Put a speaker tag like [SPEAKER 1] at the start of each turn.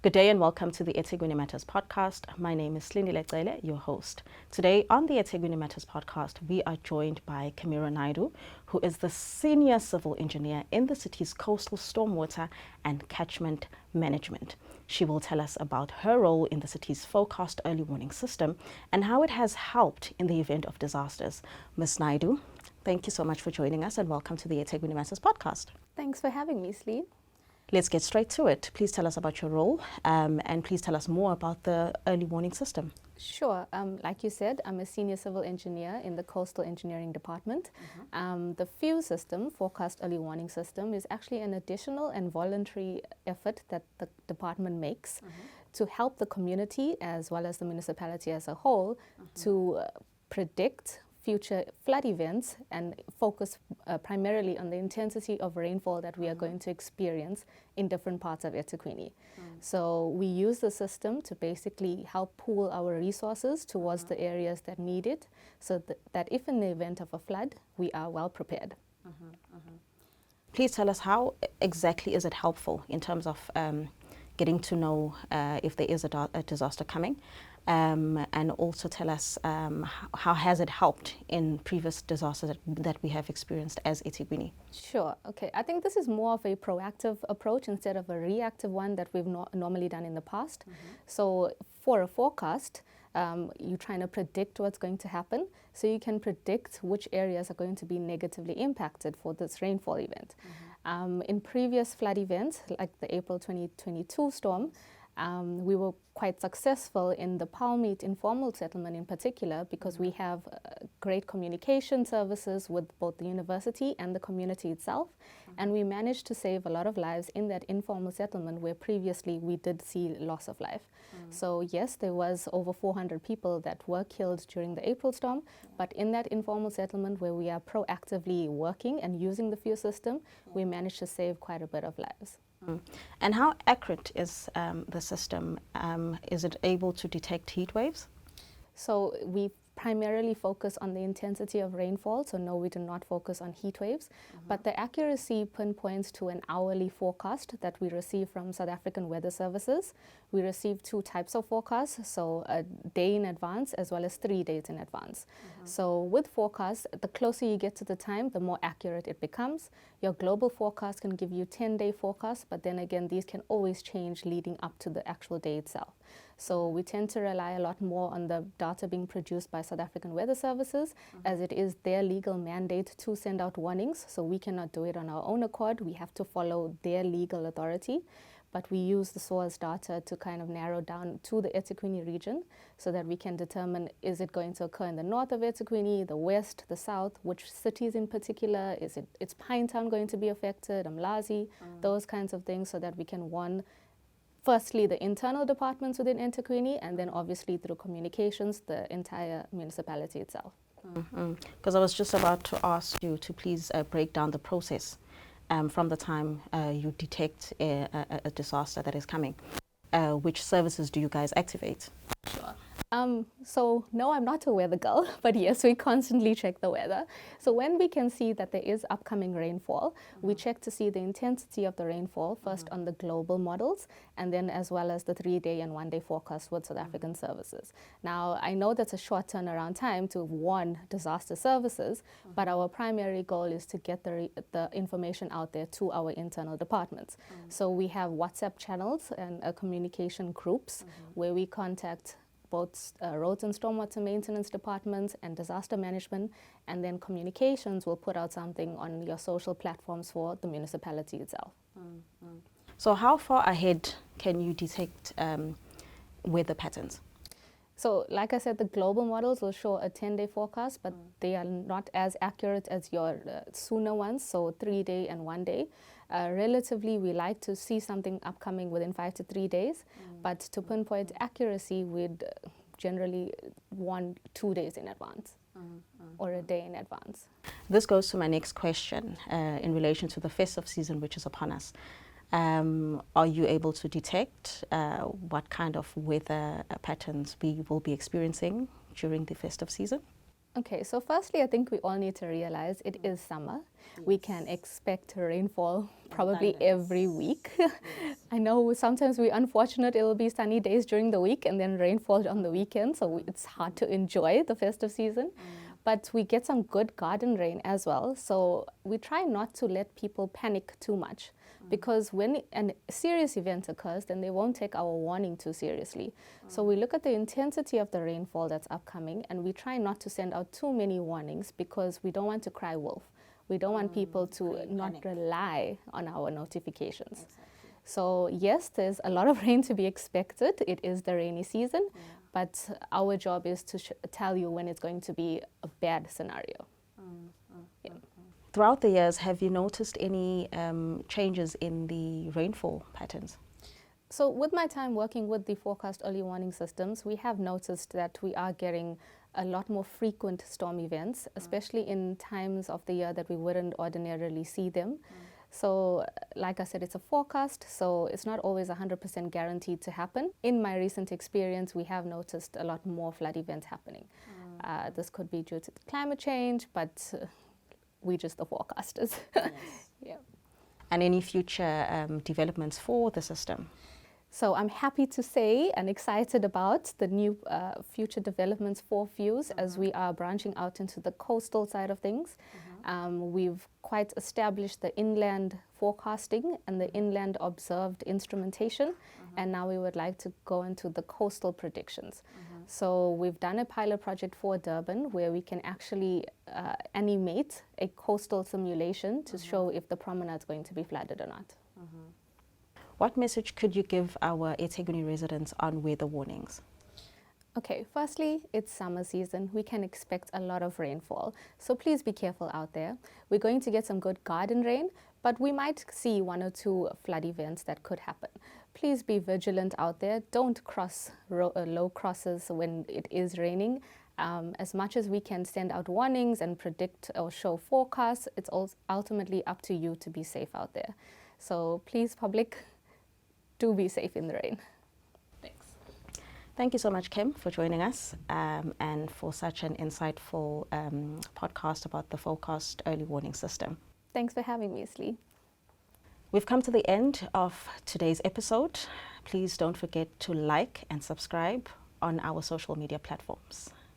[SPEAKER 1] Good day and welcome to the eThekwini Matters podcast. My name is Naidoo, your host. Today on the eThekwini Matters podcast, we are joined by Kemira Naidoo, who is the senior civil engineer in the city's coastal stormwater and catchment management. She will tell us about her role in the city's forecast early warning system and how it has helped in the event of disasters. Ms. Naidoo, thank you so much for joining us and welcome to the eThekwini Matters podcast.
[SPEAKER 2] Thanks for having me, Sleen.
[SPEAKER 1] Let's get straight to it. Please tell us about your role and please tell us more about the early warning system.
[SPEAKER 2] Sure. Like you said, I'm a senior civil engineer in the coastal engineering department. The FEW system, forecast early warning system, is actually an additional and voluntary effort that the department makes to help the community as well as the municipality as a whole to predict future flood events and focus primarily on the intensity of rainfall that we are going to experience in different parts of eThekwini. So we use the system to basically help pool our resources towards the areas that need it, so that if in the event of a flood, we are well prepared.
[SPEAKER 1] Please tell us how exactly is it helpful in terms of getting to know if there is a disaster coming, and also tell us how has it helped in previous disasters that we have experienced as eThekwini?
[SPEAKER 2] Sure. Okay. I think this is more of a proactive approach instead of a reactive one that we've normally done in the past. So for a forecast, you're trying to predict what's going to happen, so you can predict which areas are going to be negatively impacted for this rainfall event. In previous flood events, like the April 2022 storm, we were quite successful in the Palmeet informal settlement in particular because we have great communication services with both the university and the community itself, and we managed to save a lot of lives in that informal settlement where previously we did see loss of life. So yes, there was over 400 people that were killed during the April storm, but in that informal settlement where we are proactively working and using the FEW system, we managed to save quite a bit of lives.
[SPEAKER 1] And how accurate is the system? Is it able to detect heat waves?
[SPEAKER 2] So we primarily focus on the intensity of rainfall, so no, we do not focus on heat waves, but the accuracy pinpoints to an hourly forecast that we receive from South African Weather Services. We receive two types of forecasts, so a day in advance as well as 3 days in advance. So with forecasts, the closer you get to the time, the more accurate it becomes. Your global forecast can give you 10-day forecasts, but then again, these can always change leading up to the actual day itself. So we tend to rely a lot more on the data being produced by South African Weather Services, as it is their legal mandate to send out warnings. So we cannot do it on our own accord. We have to follow their legal authority. But we use the SOAS data to kind of narrow down to the eThekwini region so that we can determine, is it going to occur in the north of eThekwini, the west, the south, which cities in particular, is Pinetown going to be affected, Umlazi, those kinds of things, so that we can warn firstly the internal departments within eThekwini, and then obviously through communications, the entire municipality itself.
[SPEAKER 1] Because I was just about to ask you to please break down the process from the time you detect a disaster that is coming. Which services do you guys activate?
[SPEAKER 2] Sure. So no, I'm not a weather girl, but yes, we constantly check the weather. So when we can see that there is upcoming rainfall, we check to see the intensity of the rainfall first on the global models, and then as well as the 3-day and 1-day forecast with South African services. Now, I know that's a short turnaround time to warn disaster services, but our primary goal is to get the information out there to our internal departments. So we have WhatsApp channels and communication groups where we contact both roads and stormwater maintenance departments and disaster management, and then communications will put out something on your social platforms for the municipality itself.
[SPEAKER 1] So how far ahead can you detect weather patterns?
[SPEAKER 2] So like I said, the global models will show a 10-day forecast, but they are not as accurate as your sooner ones, so 3-day and 1-day. Relatively, we like to see something upcoming within 5 to 3 days, but to pinpoint accuracy, we'd generally want 2 days in advance or a day in advance.
[SPEAKER 1] This goes to my next question in relation to the festive season, which is upon us. Are you able to detect what kind of weather patterns we will be experiencing during the festive season?
[SPEAKER 2] Okay, so firstly, I think we all need to realize it is summer. We can expect rainfall probably every week. I know sometimes we're unfortunate, it will be sunny days during the week and then rainfall on the weekend, so it's hard to enjoy the festive season. But we get some good garden rain as well, so we try not to let people panic too much. Because when a serious event occurs, then they won't take our warning too seriously. So we look at the intensity of the rainfall that's upcoming, and we try not to send out too many warnings because we don't want to cry wolf. We don't want people to not rely on our notifications. Exactly. So yes, there's a lot of rain to be expected. It is the rainy season, but our job is to tell you when it's going to be a bad scenario.
[SPEAKER 1] Throughout the years, have you noticed any changes in the rainfall patterns?
[SPEAKER 2] So with my time working with the forecast early warning systems, we have noticed that we are getting a lot more frequent storm events, especially in times of the year that we wouldn't ordinarily see them. So like I said, it's a forecast, so it's not always 100% guaranteed to happen. In my recent experience, we have noticed a lot more flood events happening. This could be due to climate change, but we're just the forecasters. Yes. Yeah.
[SPEAKER 1] And any future developments for the system?
[SPEAKER 2] So I'm happy to say and excited about the new future developments for FEWS as we are branching out into the coastal side of things. We've quite established the inland forecasting and the inland observed instrumentation, and now we would like to go into the coastal predictions. So we've done a pilot project for Durban where we can actually animate a coastal simulation to show if the promenade is going to be flooded or not.
[SPEAKER 1] What message could you give our eThekwini residents on weather warnings?
[SPEAKER 2] Okay, firstly, it's summer season. We can expect a lot of rainfall. So please be careful out there. We're going to get some good garden rain, but we might see 1 or 2 flood events that could happen. Please be vigilant out there. Don't cross low crosses when it is raining. As much as we can send out warnings and predict or show forecasts, it's ultimately up to you to be safe out there. So please, public, do be safe in the rain. Thanks.
[SPEAKER 1] Thank you so much, Kim, for joining us and for such an insightful podcast about the forecast early warning system.
[SPEAKER 2] Thanks for having me, Slee.
[SPEAKER 1] We've come to the end of today's episode. Please don't forget to like and subscribe on our social media platforms.